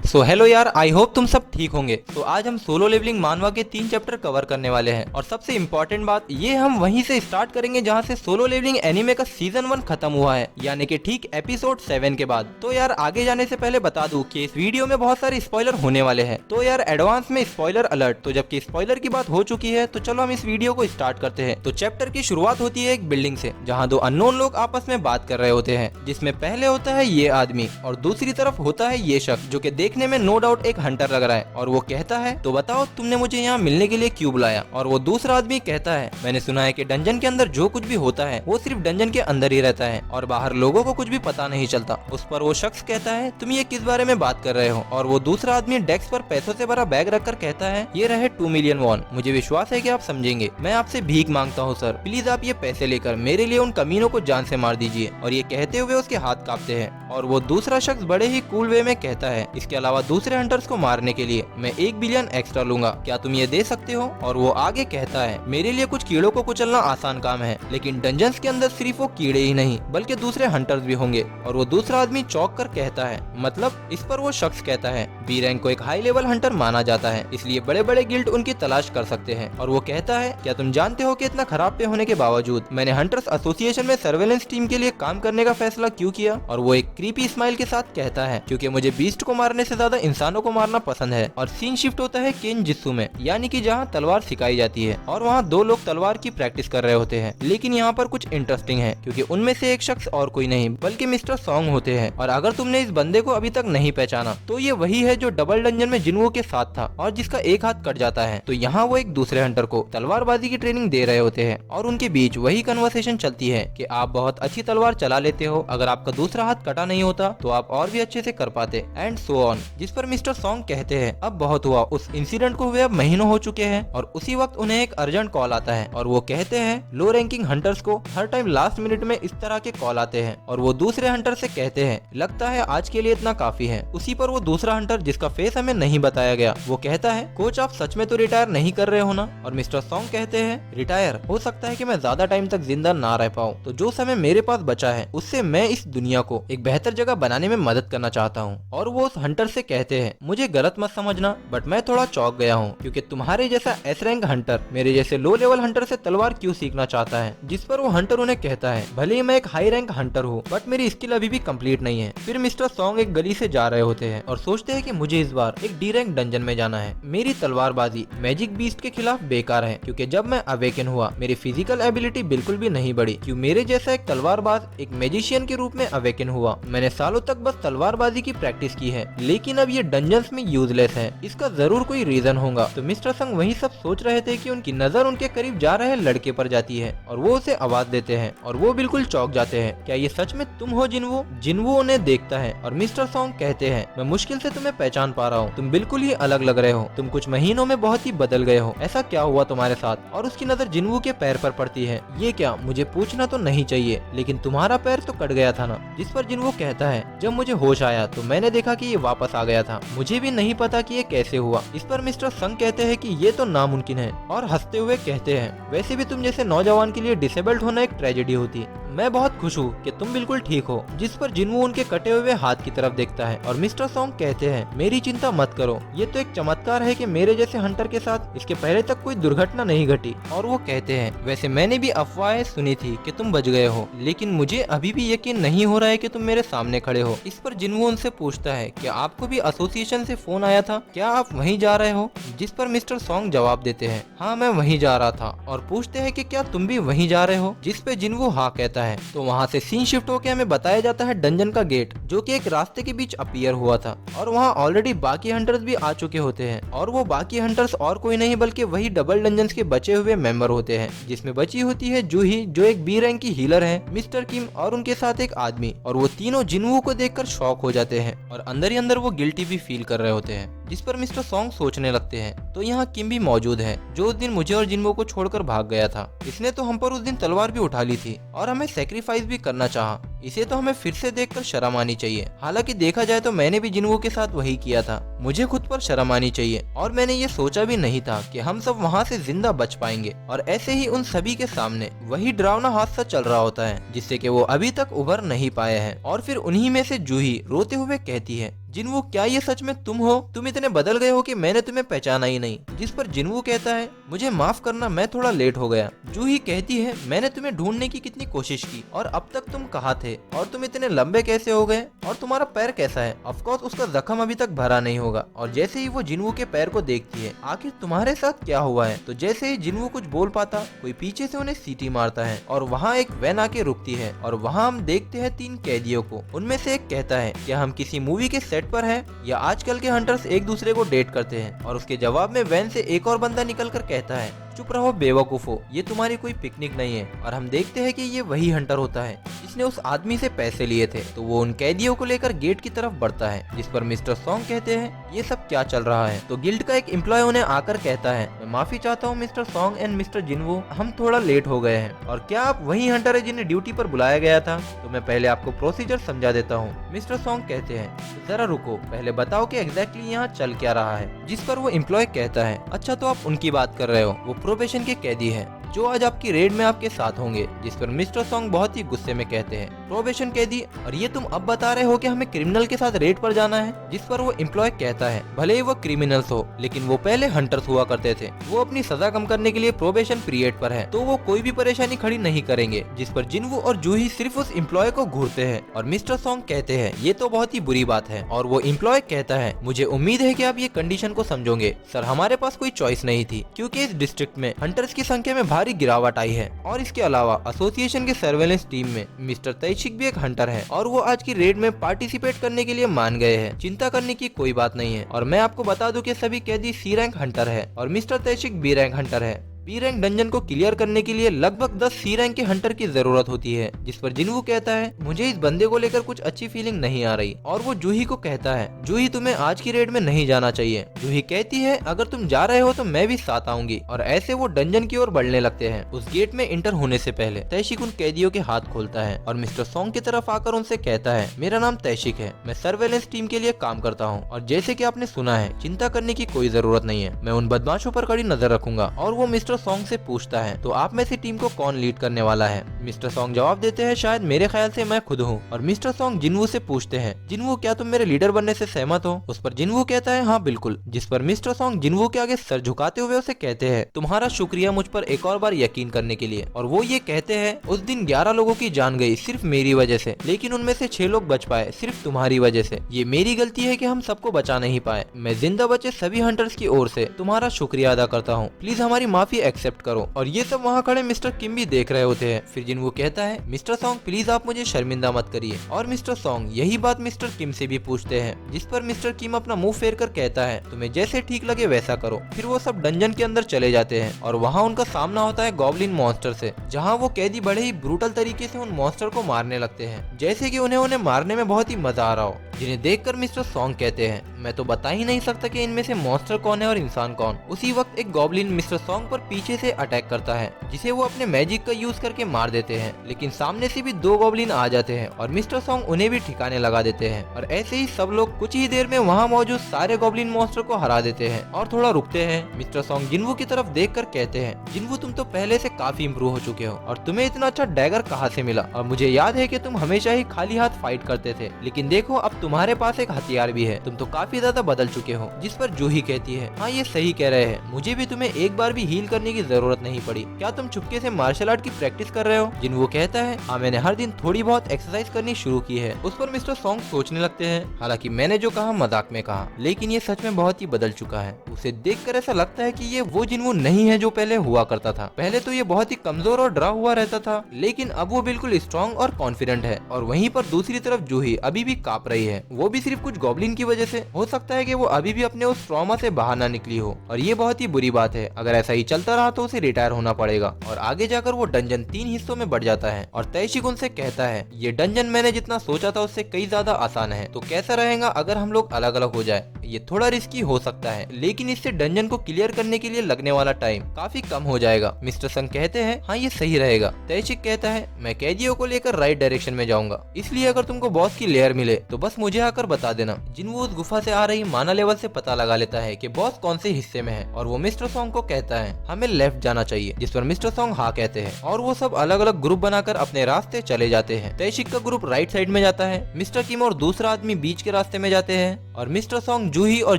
So hello यार, I hope तुम सब ठीक होंगे। तो आज हम सोलो लेवलिंग मानवा के 3 चैप्टर कवर करने वाले हैं और सबसे इम्पोर्टेंट बात ये हम वहीं से स्टार्ट करेंगे जहां से सोलो लेवलिंग एनिमे का सीजन 1 खत्म हुआ है, यानी कि ठीक एपिसोड 7 के बाद। तो यार आगे जाने से पहले बता दूं कि इस वीडियो में बहुत सारे स्पॉइलर होने वाले हैं, तो यार एडवांस में स्पॉइलर अलर्ट। तो जबकि स्पॉइलर की बात हो चुकी है तो चलो हम इस वीडियो को स्टार्ट करते हैं। तो चैप्टर की शुरुआत होती है एक बिल्डिंग से जहाँ 2 अननोन लोग आपस में बात कर रहे होते हैं, जिसमें पहले होता है ये आदमी और दूसरी तरफ होता है ये शख्स जो कि देखने में नो डाउट एक हंटर लग रहा है। और वो कहता है तो बताओ तुमने मुझे यहाँ मिलने के लिए क्यों बुलाया। और वो दूसरा आदमी कहता है मैंने सुना है कि डंजन के अंदर जो कुछ भी होता है वो सिर्फ डंजन के अंदर ही रहता है और बाहर लोगों को कुछ भी पता नहीं चलता। उस पर वो शख्स कहता है तुम ये किस बारे में बात कर रहे हो। और वो दूसरा आदमी डेस्क पर पैसों से भरा बैग रखकर कहता है ये रहे 2 मिलियन वॉन, मुझे विश्वास है कि आप समझेंगे। मैं आपसे भीख मांगता हूँ सर, प्लीज आप ये पैसे लेकर मेरे लिए उन कमीनों को जान से मार दीजिए। और ये कहते हुए उसके हाथ कांपते हैं। और वो दूसरा शख्स बड़े ही कूल वे में कहता है इसके अलावा दूसरे हंटर्स को मारने के लिए मैं 1 बिलियन एक्स्ट्रा लूंगा, क्या तुम ये दे सकते हो। और वो आगे कहता है मेरे लिए कुछ कीड़ों को कुचलना आसान काम है, लेकिन डंजन्स के अंदर सिर्फ वो कीड़े ही नहीं बल्कि दूसरे हंटर्स भी होंगे। और वो दूसरा आदमी चौंक कर कहता है मतलब। इस पर वो शख्स कहता है बी रैंक को एक हाई लेवल हंटर माना जाता है, इसलिए बड़े बड़े गिल्ड उनकी तलाश कर सकते हैं। और वो कहता है क्या तुम जानते हो कि इतना खराब पे होने के बावजूद मैंने हंटर्स एसोसिएशन में सर्वेलेंस टीम के लिए काम करने का फैसला क्यों किया। और वो एक क्रीपी स्माइल के साथ कहता है क्योंकि मुझे बीस्ट को मारने से ज्यादा इंसानों को मारना पसंद है। और सीन शिफ्ट होता है केनजित्सु में, यानी कि जहाँ तलवार सिखाई जाती है और वहाँ 2 लोग तलवार की प्रैक्टिस कर रहे होते हैं। लेकिन यहाँ पर कुछ इंटरेस्टिंग है क्योंकि उनमें से एक शख्स और कोई नहीं बल्कि मिस्टर सॉन्ग होते हैं। और अगर तुमने इस बंदे को अभी तक नहीं पहचाना तो ये वही है जो डबल डंजन में जिन्वो के साथ था और जिसका एक हाथ कट जाता है। तो यहाँ वो एक दूसरे हंटर को तलवारबाजी की ट्रेनिंग दे रहे होते हैं और उनके बीच वही कन्वर्सेशन चलती है कि आप बहुत अच्छी तलवार चला लेते हो, अगर आपका दूसरा हाथ कटा नहीं होता तो आप और भी अच्छे से कर पाते एंड सो ऑन। जिस पर मिस्टर सॉन्ग कहते हैं अब बहुत हुआ, उस इंसिडेंट को हुए अब महीनों हो चुके हैं। और उसी वक्त उन्हें एक अर्जेंट कॉल आता है और वो कहते हैं लो रैंकिंग हंटर्स को हर टाइम लास्ट मिनट में इस तरह के कॉल आते हैं। और वो दूसरे हंटर से कहते हैं लगता है आज के लिए इतना काफी है। उसी पर वो दूसरा हंटर जिसका फेस हमें नहीं बताया गया वो कहता है कोच आप सच में तो रिटायर नहीं कर रहे हो ना। और मिस्टर सॉन्ग कहते हैं रिटायर हो सकता है कि मैं ज्यादा टाइम तक जिंदा ना रह पाऊँ, तो जो समय मेरे पास बचा है उससे मैं इस दुनिया को एक बेहतर जगह बनाने में मदद करना चाहता हूँ। और वो उस हंटर से कहते हैं मुझे गलत मत समझना बट मैं थोड़ा चौंक गया हूँ क्योंकि तुम्हारे जैसा एस रैंक हंटर मेरे जैसे लो लेवल हंटर से तलवार क्यों सीखना चाहता है। जिस पर वो हंटर उन्हें कहता है भले ही मैं एक हाई रैंक हंटर हूँ बट मेरी स्किल अभी भी कंप्लीट नहीं है। फिर मिस्टर सॉन्ग एक गली से जा रहे होते हैं और सोचते हैं कि मुझे इस बार एक डी रैंक डंजन में जाना है। मेरी तलवारबाजी मैजिक बीस्ट के खिलाफ बेकार है क्योंकि जब मैं अवेकन हुआ मेरी फिजिकल एबिलिटी बिल्कुल भी नहीं बढ़ी। क्यों मेरे जैसा एक तलवारबाज एक मैजिशियन के रूप में अवेकन हुआ, मैंने सालों तक बस तलवारबाजी की प्रैक्टिस की है लेकिन अब ये डंजन्स में यूजलेस है, इसका जरूर कोई रीजन होगा। तो मिस्टर संग वही सब सोच रहे थे कि उनकी नजर उनके करीब जा रहे लड़के पर जाती है और वो उसे आवाज देते हैं और वो बिल्कुल चौंक जाते हैं क्या ये सच में तुम हो जिन्वो। जिन्वो उन्हें देखता है और मिस्टर सॉन्ग कहते हैं मैं मुश्किल से तुम्हें पहचान पा रहा हूँ, तुम बिल्कुल ही अलग लग रहे हो, तुम कुछ महीनों में बहुत ही बदल गए हो, ऐसा क्या हुआ तुम्हारे साथ। और उसकी नजर जिन्वो के पैर पर पड़ती है। ये क्या, मुझे पूछना तो नहीं चाहिए लेकिन तुम्हारा पैर तो कट गया था ना। जिस पर जिन्वो कहता है जब मुझे होश आया तो मैंने देखा कि ये वापस आ गया था, मुझे भी नहीं पता कि ये कैसे हुआ। इस पर मिस्टर संग कहते हैं कि ये तो नामुमकिन है और हंसते हुए कहते हैं वैसे भी तुम जैसे नौजवान के लिए डिसेबल्ड होना एक ट्रेजेडी होती, मैं बहुत खुश हूँ कि तुम बिल्कुल ठीक हो। जिस पर जिन्वो उनके कटे हुए हाथ की तरफ देखता है और मिस्टर सॉन्ग कहते हैं मेरी चिंता मत करो, ये तो एक चमत्कार है कि मेरे जैसे हंटर के साथ इसके पहले तक कोई दुर्घटना नहीं घटी। और वो कहते हैं वैसे मैंने भी अफवाहें सुनी थी कि तुम बच गए हो लेकिन मुझे अभी भी यकीन नहीं हो रहा है कि तुम मेरे सामने खड़े हो। इस पर जिन्वो उनसे पूछता है क्या आपको भी एसोसिएशन से फोन आया था, क्या आप वहीं जा रहे हो। जिस पर मिस्टर सॉन्ग जवाब देते हैं हाँ मैं वहीं जा रहा था। और पूछते हैं कि क्या तुम भी वहीं जा रहे हो। जिस पे जिन्वो हाँ कहता है। तो वहाँ से सीन शिफ्ट होकर हमें बताया जाता है डंजन का गेट जो कि एक रास्ते के बीच अपीयर हुआ था और वहाँ ऑलरेडी बाकी हंटर्स भी आ चुके होते हैं। और वो बाकी हंटर्स और कोई नहीं बल्कि वही डबल डंजन्स के बचे हुए मेंबर होते हैं, जिसमें बची होती है जूही जो एक बी रैंक की हीलर है, मिस्टर किम और उनके साथ एक आदमी। और वो तीनों जिन्वो को देखकर शॉक हो जाते हैं और अंदर ही अंदर वो गिल्टी भी फील कर रहे होते हैं। जिस पर मिस्टर सॉन्ग सोचने लगते हैं तो यहाँ किम भी मौजूद है जो उस दिन मुझे और जिन्वो को छोड़कर भाग गया था। इसने तो हम पर उस दिन तलवार भी उठा ली थी और हमें सेक्रीफाइस भी करना चाहा, इसे तो हमें फिर से देखकर शर्म आनी चाहिए। हालांकि देखा जाए तो मैंने भी जिन्वो के साथ वही किया था, मुझे खुद पर शर्म आनी चाहिए और मैंने ये सोचा भी नहीं था कि हम सब वहाँ से जिंदा बच पाएंगे। और ऐसे ही उन सभी के सामने वही डरावना हादसा चल रहा होता है जिससे कि वो अभी तक उभर नहीं पाए हैं। और फिर उन्हीं में से जूही रोते हुए कहती है जिनवू क्या ये सच में तुम हो? तुम इतने बदल गए हो कि मैंने तुम्हें पहचाना ही नहीं। जिस पर जिनवू कहता है मुझे माफ करना, मैं थोड़ा लेट हो गया। जूही कहती है मैंने तुम्हें ढूंढने की कितनी कोशिश की और अब तक तुम कहाँ थे और तुम इतने लंबे कैसे हो गए और तुम्हारा पैर कैसा है? ऑफ कोर्स उसका जख्म अभी तक भरा नहीं होगा। और जैसे ही वो जिनवू के पैर को देखती है, आखिर तुम्हारे साथ क्या हुआ है? तो जैसे ही जिनवू कुछ बोल पाता, कोई पीछे से उन्हें सीटी मारता है और वहाँ एक वैन आके रुकती है और वहाँ हम देखते हैं 3 कैदियों को। उनमें से एक कहता है क्या हम किसी मूवी के सेट पर है या आजकल के हंटर्स एक दूसरे को डेट करते हैं? और उसके जवाब में वैन से एक और बंदा निकल कर कहता है चुप रहो बेवकूफो, ये तुम्हारी कोई पिकनिक नहीं है। और हम देखते हैं कि ये वही हंटर होता है जिसने उस आदमी से पैसे लिए थे। तो वो उन कैदियों को लेकर गेट की तरफ बढ़ता है, जिस पर मिस्टर सॉन्ग कहते हैं ये सब क्या चल रहा है? तो गिल्ड का एक एम्प्लॉय उन्हें आकर कहता है मैं माफी चाहता हूँ मिस्टर सॉन्ग एंड मिस्टर जिनवू, हम थोड़ा लेट हो गए हैं। और क्या आप वही हंटर है जिन्हें ड्यूटी पर बुलाया गया था? तो मैं पहले आपको प्रोसीजर समझा देता हूँ। मिस्टर सॉन्ग कहते हैं जरा रुको, पहले बताओ कि एग्जैक्टली यहाँ चल क्या रहा है? जिस पर वो एम्प्लॉय कहता है अच्छा तो आप उनकी बात कर रहे हो, वो प्रोबेशन के कैदी है जो आज आपकी रेड में आपके साथ होंगे। जिस पर मिस्टर सॉन्ग बहुत ही गुस्से में कहते हैं प्रोबेशन कैदी, और ये तुम अब बता रहे हो कि हमें क्रिमिनल के साथ रेड पर जाना है? जिस पर वो एम्प्लॉय कहता है भले ही वो क्रिमिनल्स हो लेकिन वो पहले हंटर्स हुआ करते थे, वो अपनी सजा कम करने के लिए प्रोबेशन पीरियड पर है, तो वो कोई भी परेशानी खड़ी नहीं करेंगे। जिस पर जिनवू और जूही सिर्फ उस एम्प्लॉय को घूरते हैं और मिस्टर सॉन्ग कहते हैं ये तो बहुत ही बुरी बात है। और वो एम्प्लॉय कहता है मुझे उम्मीद है कि आप ये कंडीशन को समझोगे सर, हमारे पास कोई चॉइस नहीं थी क्योंकि इस डिस्ट्रिक्ट में हंटर्स की संख्या में भारी गिरावट आई है। और इसके अलावा एसोसिएशन के सर्वेलेंस टीम में मिस्टर तैशिक भी एक हंटर है और वो आज की रेड में पार्टिसिपेट करने के लिए मान गए हैं। चिंता करने की कोई बात नहीं है। और मैं आपको बता दूं कि सभी कैदी सी रैंक हंटर है और मिस्टर तैशिक बी रैंक हंटर है। बी रैंक डंजन को क्लियर करने के लिए लगभग 10 सी रैंक के हंटर की जरूरत होती है। जिस पर जिनवू कहता है मुझे इस बंदे को लेकर कुछ अच्छी फीलिंग नहीं आ रही। और वो जूही को कहता है जूही तुम्हें आज की रेड में नहीं जाना चाहिए। जूही कहती है अगर तुम जा रहे हो तो मैं भी साथ आऊंगी। और ऐसे वो डंजन की ओर बढ़ने लगते हैं। उस गेट में इंटर होने से पहले तैशिक उन कैदियों के हाथ खोलता है और मिस्टर सॉन्ग की तरफ आकर उनसे कहता है मेरा नाम तैशिक है, मैं सर्वेलेंस टीम के लिए काम करता हूँ और जैसे कि आपने सुना है चिंता करने की कोई जरूरत नहीं है, मैं उन बदमाशों पर कड़ी नजर रखूंगा। और वो मिस्टर सॉन्ग से पूछता है तो आप में से टीम को कौन लीड करने वाला है? मिस्टर सॉन्ग जवाब देते हैं शायद मेरे ख्याल से मैं खुद हूँ। और मिस्टर सॉन्ग जिनवू से पूछते हैं जिनवू क्या तुम मेरे लीडर बनने से सहमत हो? उस पर जिनवू कहता है हाँ बिल्कुल। जिस पर मिस्टर सॉन्ग जिनवू के आगे सर झुकाते हुए उसे कहते हैं तुम्हारा शुक्रिया मुझ पर एक और बार यकीन करने के लिए। और वो ये कहते हैं उस दिन 11 लोगों की जान गई सिर्फ मेरी वजह से, लेकिन उनमें से 6 लोग बच पाए सिर्फ तुम्हारी वजह से। ये मेरी गलती है कि हम सबको बचा नहीं पाए। मैं जिंदा बचे सभी हंटर्स की ओर से तुम्हारा शुक्रिया अदा करता हूँ, प्लीज हमारी माफी एक्सेप्ट करो। और ये सब वहाँ खड़े मिस्टर किम भी देख रहे होते हैं। फिर जिनवू कहता है मिस्टर सॉन्ग प्लीज आप मुझे शर्मिंदा मत करिए। और मिस्टर सॉन्ग यही बात मिस्टर किम से भी पूछते हैं। जिस पर मिस्टर किम अपना मुंह फेर कर कहता है तुम्हें जैसे ठीक लगे वैसा करो। फिर वो सब डंजन के अंदर चले जाते हैं और वहाँ उनका सामना होता है गॉब्लिन मॉन्स्टर से, जहाँ वो कैदी बड़े ही ब्रूटल तरीके से उन मॉन्स्टर को मारने लगते हैं, जैसे कि उन्हें मारने में बहुत ही मजा आ रहा हो। जिन्हें देखकर मिस्टर सॉन्ग कहते हैं मैं तो बता ही नहीं सकता कि इनमें से मॉन्स्टर कौन है और इंसान कौन। उसी वक्त एक गॉब्लिन मिस्टर सॉन्ग पर पीछे से अटैक करता है, जिसे वो अपने मैजिक का यूज करके मार देते हैं। लेकिन सामने से भी 2 गॉब्लिन आ जाते हैं और मिस्टर सॉन्ग उन्हें भी ठिकाने लगा देते हैं। और ऐसे ही सब लोग कुछ ही देर में वहाँ मौजूद सारे गॉब्लिन मॉन्स्टर को हरा देते हैं और थोड़ा रुकते हैं। मिस्टर सॉन्ग जिनवू की तरफ देखकर कहते हैं जिनवू तुम तो पहले से काफी इम्प्रूव हो चुके हो और तुम्हें इतना अच्छा डैगर कहाँ से मिला? और मुझे याद है कि तुम हमेशा ही खाली हाथ फाइट करते थे, लेकिन देखो अब तुम्हारे पास एक हथियार भी है, तुम तो काफी ज्यादा बदल चुके हो। जिस पर जूही कहती है हाँ ये सही कह रहे हैं, मुझे भी तुम्हें एक बार भी हील करने की जरूरत नहीं पड़ी। क्या तुम चुपके से मार्शल आर्ट की प्रैक्टिस कर रहे हो? जिनवू कहता है हाँ मैंने हर दिन थोड़ी बहुत एक्सरसाइज करनी शुरू की है। उस पर मिस्टर सॉन्ग सोचने लगते हैं हालांकि मैंने जो कहा मजाक में कहा, लेकिन ये सच में बहुत ही बदल चुका है। उसे देखकर ऐसा लगता है कि ये वो जिनवू नहीं है जो पहले हुआ करता था। पहले तो ये बहुत ही कमजोर और डरा हुआ रहता था, लेकिन अब वो बिल्कुल स्ट्रॉन्ग और कॉन्फिडेंट है। और वहीं पर दूसरी तरफ जूही अभी भी कांप रही है, वो भी सिर्फ कुछ गॉब्लिन की वजह से। हो सकता है कि वो अभी भी अपने उस ट्रॉमा से बाहर ना निकली हो और ये बहुत ही बुरी बात है। अगर ऐसा ही चलता रहा तो उसे रिटायर होना पड़ेगा। और आगे जाकर वो डंजन 3 हिस्सों में बढ़ जाता है और तैशिक उनसे कहता है ये डंजन मैंने जितना सोचा था उससे कई ज्यादा आसान है, तो कैसा रहेगा अगर हम लोग अलग अलग हो जाए? ये थोड़ा रिस्की हो सकता है, लेकिन इससे डंजन को क्लियर करने के लिए लगने वाला टाइम काफी कम हो जाएगा। मिस्टर संग कहते हैं हाँ ये सही रहेगा। तैशिक कहता है मैं कैदियों को लेकर राइट डायरेक्शन में जाऊंगा, इसलिए अगर तुमको बॉस की लेयर मिले तो बस मुझे मुझे आकर बता देना। जिनवू उस गुफा से आ रही माना लेवल से पता लगा लेता है कि बॉस कौन से हिस्से में है और वो मिस्टर सॉन्ग को कहता है हमें लेफ्ट जाना चाहिए, जिस पर मिस्टर सॉन्ग हाँ कहते हैं और वो सब अलग अलग ग्रुप बनाकर अपने रास्ते चले जाते हैं। तैशिक का ग्रुप राइट साइड में जाता है, मिस्टर किम और दूसरा आदमी बीच के रास्ते में जाते हैं और मिस्टर सॉन्ग, जूही और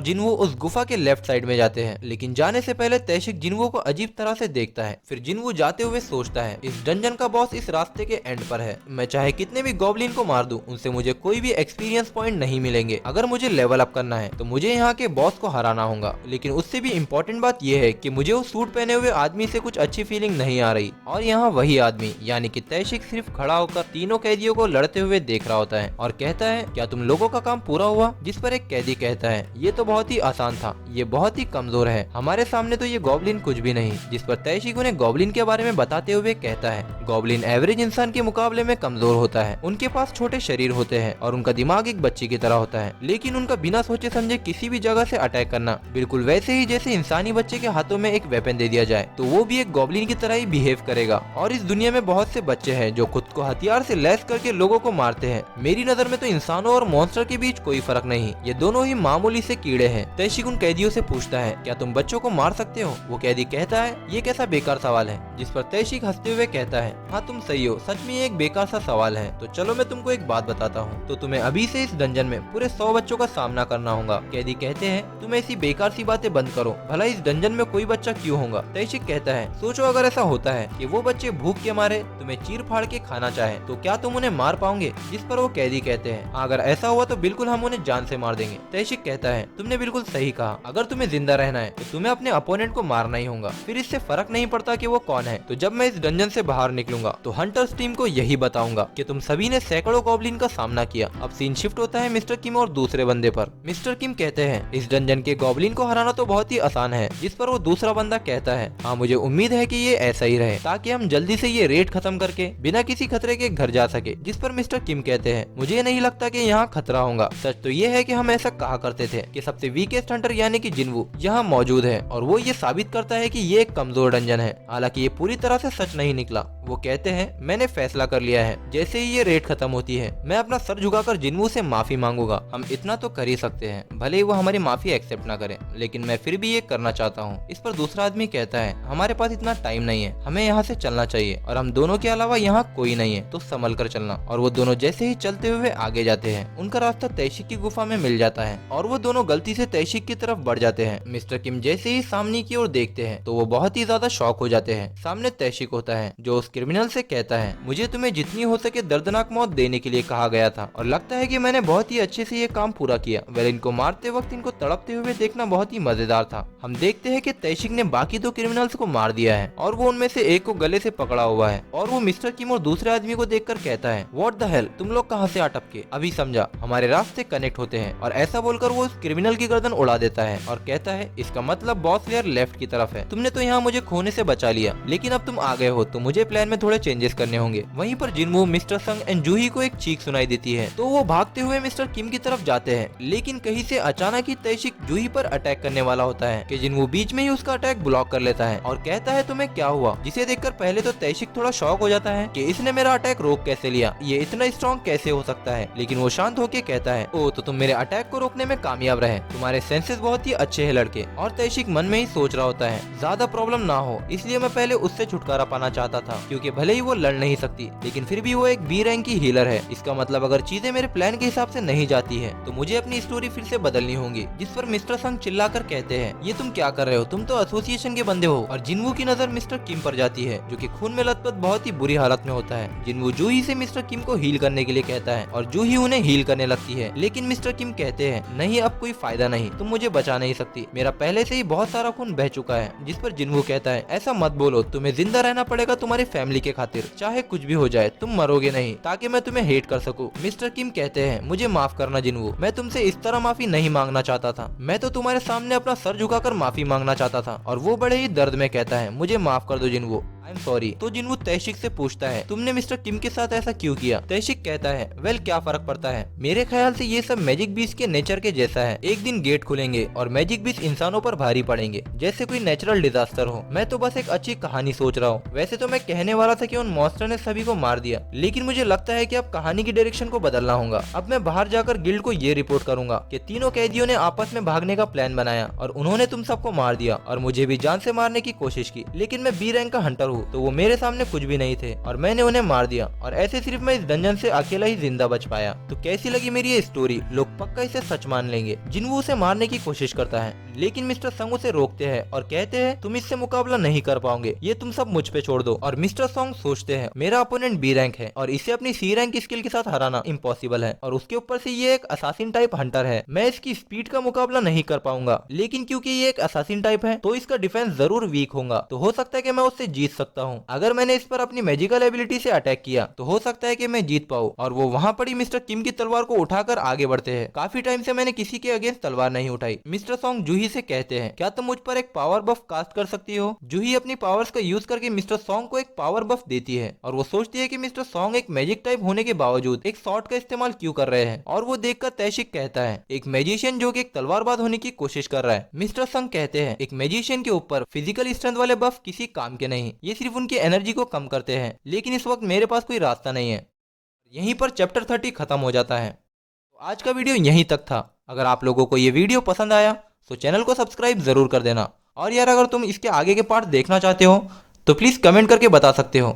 जिनवू उस गुफा के लेफ्ट साइड में जाते हैं। लेकिन जाने से पहले तैशिक जिनवू को अजीब तरह से देखता है। फिर जिनवू जाते हुए सोचता है इस डंजन का बॉस इस रास्ते के एंड पर है, मैं चाहे कितने भी गॉब्लिन को मार दूं उनसे मुझे कोई भी एक्सपीरियंस पॉइंट नहीं मिलेंगे। अगर मुझे लेवल अप करना है तो मुझे यहाँ के बॉस को हराना होगा। लेकिन उससे भी इम्पोर्टेंट बात यह है कि मुझे उस सूट पहने हुए आदमी से कुछ अच्छी फीलिंग नहीं आ रही। और यहाँ वही आदमी यानी कि तैशिक सिर्फ खड़ा होकर तीनों कैदियों को लड़ते हुए देख रहा होता है और कहता है क्या तुम लोगों का काम पूरा हुआ? जिस पर एक कैदी कहता है ये तो बहुत ही आसान था, ये बहुत ही कमजोर है, हमारे सामने तो ये गॉब्लिन कुछ भी नहीं। जिस पर तैशिक उन्हें गॉब्लिन के बारे में बताते हुए कहता है गॉब्लिन एवरेज इंसान के मुकाबले में कमजोर होता है, उनके पास छोटे शरीर होते हैं और उनका दिमाग एक बच्ची की तरह होता है, लेकिन उनका बिना सोचे समझे किसी भी जगह से अटैक करना बिल्कुल वैसे ही जैसे इंसानी बच्चे के हाथों में एक वेपन दे दिया जाए तो वो भी एक गॉब्लिन की तरह ही बिहेव करेगा। और इस दुनिया में बहुत से बच्चे हैं जो खुद को हथियार से लैस करके लोगों को मारते हैं। मेरी नजर में तो इंसानों और मॉन्स्टर के बीच कोई फर्क नहीं, ये दोनों ही मामूली से कीड़े हैं। तैशिक उन कैदियों से पूछता है क्या तुम बच्चों को मार सकते हो? वो कैदी कहता है ये कैसा बेकार सवाल है, जिस पर तैशिक हंसते हुए कहता है हाँ तुम सही हो, सच में ये एक बेकार सा सवाल है। तो चलो मैं तुमको एक बात बताता हूँ, तो तुम्हें अभी से इस डंजन में पूरे 100 बच्चों का सामना करना होगा। कैदी कहते हैं तुम ऐसी बेकार सी बातें बंद करो, भला इस डंजन में कोई बच्चा क्यों होगा? तैशिक कहता है सोचो अगर ऐसा होता है कि वो बच्चे भूख के मारे तुम्हें चीर फाड़ के खाना चाहे तो क्या तुम उन्हें मार पाओगे? जिस पर वो कैदी कहते हैं अगर ऐसा हुआ तो बिल्कुल हम उन्हें जान से मार देंगे। तैशिक कहता है तुमने बिल्कुल सही कहा, अगर तुम्हें जिंदा रहना है तो तुम्हें अपने अपोनेंट को मारना ही होगा, फिर इससे फर्क नहीं पड़ता कि वो कौन है। तो जब मैं इस डंजन से बाहर निकलूंगा तो हंटर्स टीम को यही बताऊंगा कि तुम सभी ने सैकड़ों गॉब्लिन का सामना किया। अब सीन शिफ्ट होता है मिस्टर किम और दूसरे बंदे पर। मिस्टर किम कहते हैं इस डंजन के गॉब्लिन को हराना तो बहुत ही आसान है, जिस पर वो दूसरा बंदा कहता है हाँ मुझे उम्मीद है कि ये ऐसा ही रहे ताकि हम जल्दी से ये रेड खत्म करके बिना किसी खतरे के घर जा सके। जिस पर मिस्टर किम कहते हैं मुझे नहीं लगता कि यहाँ खतरा होगा, सच तो ये है कि हम ऐसा कहा करते थे कि सबसे वीकेस्ट हंटर यानी कि जिनवू यहाँ मौजूद है और वो ये साबित करता है कि ये एक कमजोर डंजन है। हालांकि ये पूरी तरह से सच नहीं निकला। वो कहते हैं मैंने फैसला कर लिया है, जैसे ही ये रेड खत्म होती है मैं अपना सर झुकाकर जिनवू से माफी मांगूंगा। हम इतना तो कर ही सकते हैं, भले ही वो हमारी माफी एक्सेप्ट ना करे, लेकिन मैं फिर भी ये करना चाहता हूँ। इस पर दूसरा आदमी कहता है हमारे पास इतना टाइम नहीं है, हमें यहाँ से चलना चाहिए और हम दोनों के अलावा यहाँ कोई नहीं है, तो संभल कर चलना। और वो दोनों जैसे ही चलते हुए आगे जाते हैं उनका रास्ता तैशिक की गुफा में मिल जाता है और वो दोनों गलती से तैशिक की तरफ बढ़ जाते हैं। मिस्टर किम जैसे ही सामने की ओर देखते हैं तो वो बहुत ही ज्यादा शॉक हो जाते हैं। सामने तैशिक होता है जो उस क्रिमिनल से कहता है मुझे तुम्हें जितनी हो सके दर्दनाक मौत देने के लिए कहा गया था और लगता है कि मैंने बहुत ही अच्छे से ये काम पूरा किया। वेल इनको मारते वक्त इनको तड़पते हुए देखना बहुत ही मजेदार था। हम देखते हैं कि तैशिक ने बाकी 2 क्रिमिनल्स को मार दिया है और वो उनमें से एक को गले से पकड़ा हुआ है और वो मिस्टर किम और दूसरे आदमी को देखकर कहता है व्हाट द हेल, तुम लोग कहाँ से आ टपके? अभी समझा, हमारे रास्ते कनेक्ट होते हैं। और ऐसा बोलकर वो उस क्रिमिनल की गर्दन उड़ा देता है और कहता है इसका मतलब बॉस लेयर लेफ्ट की तरफ है, तुमने तो यहाँ मुझे खोने से बचा लिया, लेकिन अब तुम आ गए हो तो मुझे प्लान में थोड़े चेंजेस करने होंगे। वहीं पर जिनवू, मिस्टर संग एंड जूही को एक चीख सुनाई देती है तो वो भागते हुए मिस्टर किम की तरफ जाते हैं, लेकिन कहीं से अचानक ही तैशिक जूही पर अटैक करने वाला होता है कि जिनवू बीच में ही उसका अटैक ब्लॉक कर लेता है और कहता है तुम्हें क्या हुआ? जिसे देखकर पहले तो तैशिक थोड़ा शॉक हो जाता है कि इसने मेरा अटैक रोक कैसे लिया, ये इतना स्ट्रॉन्ग कैसे हो सकता है। लेकिन वो शांत होकर कहता है ओ तो तुम मेरे अटैक को रोकने में कामयाब रहे, तुम्हारे सेंसेस बहुत ही अच्छे हैं लड़के। और तैशिक मन में ही सोच रहा होता है ज्यादा प्रॉब्लम ना हो इसलिए मैं पहले उससे छुटकारा पाना चाहता था, क्योंकि भले ही वो लड़ नहीं सकती लेकिन फिर भी वो एक बी रैंक की हीलर है। इसका मतलब अगर चीजें मेरे प्लान के हिसाब से नहीं जाती है तो मुझे अपनी स्टोरी फिर से बदलनी होगी। जिस पर मिस्टर संग चिल्लाकर कहते हैं ये तुम क्या कर रहे हो, तुम तो एसोसिएशन के बंदे हो। और जिनवू की नजर मिस्टर किम पर जाती है जो कि खून में लथपथ बहुत ही बुरी हालत में होता है। जिनवू जूही से मिस्टर किम को हील करने के लिए कहता है और जूही उन्हें हील करने लगती है, लेकिन मिस्टर किम कहते हैं नहीं अब कोई फायदा नहीं, तुम मुझे बचा नहीं सकती, मेरा पहले से ही बहुत सारा खून बह चुका है। जिस पर जिनवू कहता है ऐसा मत बोलो, तुम्हें जिंदा रहना पड़ेगा तुम्हारी फैमिली के खातिर, चाहे कुछ भी हो जाए तुम मरोगे नहीं ताकि मैं तुम्हें हेट कर सकूं। मिस्टर किम कहते हैं मुझे माफ करना जिनवू, मैं तुमसे इस तरह माफी नहीं मांगना चाहता था, मैं तो तुम्हारे सामने अपना सर झुकाकर माफी मांगना चाहता था। और वो बड़े ही दर्द में कहता है मुझे माफ कर दो जिनवू, आई एम सॉरी। तो जिनवू तैशिक से पूछता है तुमने मिस्टर किम के साथ ऐसा क्यों किया। तैशिक कहता है वेल क्या फर्क पड़ता है, मेरे ख्याल से ये सब मैजिक बीस्ट के नेचर के जैसा है। एक दिन गेट खुलेंगे और मैजिक बीस्ट इंसानों पर भारी पड़ेंगे जैसे कोई नेचुरल डिजास्टर हो। मैं तो बस एक अच्छी कहानी सोच रहा हूँ। वैसे तो मैं कहने वाला था कि उन मॉन्स्टर ने सभी को मार दिया, लेकिन मुझे लगता है कि अब कहानी की डायरेक्शन को बदलना होगा। अब मैं बाहर जाकर गिल्ड को ये रिपोर्ट करूंगा कि तीनों कैदियों ने आपस में भागने का प्लान बनाया और उन्होंने तुम सबको मार दिया और मुझे भी जान से मारने की कोशिश की, लेकिन मैं बी रैंक का हंटर हूँ तो वो मेरे सामने कुछ भी नहीं थे और मैंने उन्हें मार दिया और ऐसे सिर्फ मैं इस डंजन से अकेला ही जिंदा बच पाया। तो कैसी लगी मेरी ये स्टोरी? लोग पक्का इसे सच मान लेंगे। जिनवू उसे मारने की कोशिश करता है, लेकिन मिस्टर संग उसे रोकते हैं और कहते हैं तुम इससे मुकाबला नहीं कर पाओगे, ये तुम सब मुझ पे छोड़ दो। और मिस्टर सॉन्ग सोचते हैं मेरा अपोनेंट बी रैंक है और इसे अपनी सी रैंक स्किल के साथ हराना इम्पॉसिबल है और उसके ऊपर से ये एक असासिन टाइप हंटर है, मैं इसकी स्पीड का मुकाबला नहीं कर पाऊंगा। लेकिन क्योंकि ये एक असासिन टाइप है तो इसका डिफेंस जरूर वीक होगा, तो हो सकता है कि मैं उससे जीत सकता हूँ। अगर मैंने इस पर अपनी मैजिकल एबिलिटी से अटैक किया तो हो सकता है कि मैं जीत पाऊँ। और वो वहाँ पड़ी मिस्टर किम की तलवार को उठाकर आगे बढ़ते हैं। काफी टाइम से मैंने किसी के अगेंस्ट तलवार नहीं उठाई। मिस्टर सॉन्ग जूही से कहते हैं क्या तुम मुझ पर एक पावर बफ कास्ट कर सकती हो। जूही अपनी पावर्स का यूज करके मिस्टर सॉन्ग को एक पावर बफ देती है और वो सोचती है कि मिस्टर सॉन्ग एक मैजिक टाइप होने के बावजूद एक शॉर्ट का इस्तेमाल क्यों कर रहे हैं। और वो देखकर तैशिक कहता है एक मैजिशियन जो कि एक तलवारबाज होने की कोशिश कर रहा है। मिस्टर संग कहते हैं एक मैजिशियन के ऊपर फिजिकल स्ट्रेंथ वाले बफ किसी काम के नहीं, ये सिर्फ उनकी एनर्जी को कम करते हैं, लेकिन इस वक्त मेरे पास कोई रास्ता नहीं है। यहीं पर चैप्टर 30 खत्म हो जाता है। तो आज का वीडियो यहीं तक था। अगर आप लोगों को ये वीडियो पसंद आया तो चैनल को सब्सक्राइब जरूर कर देना। और यार अगर तुम इसके आगे के पार्ट देखना चाहते हो तो प्लीज कमेंट करके बता सकते हो।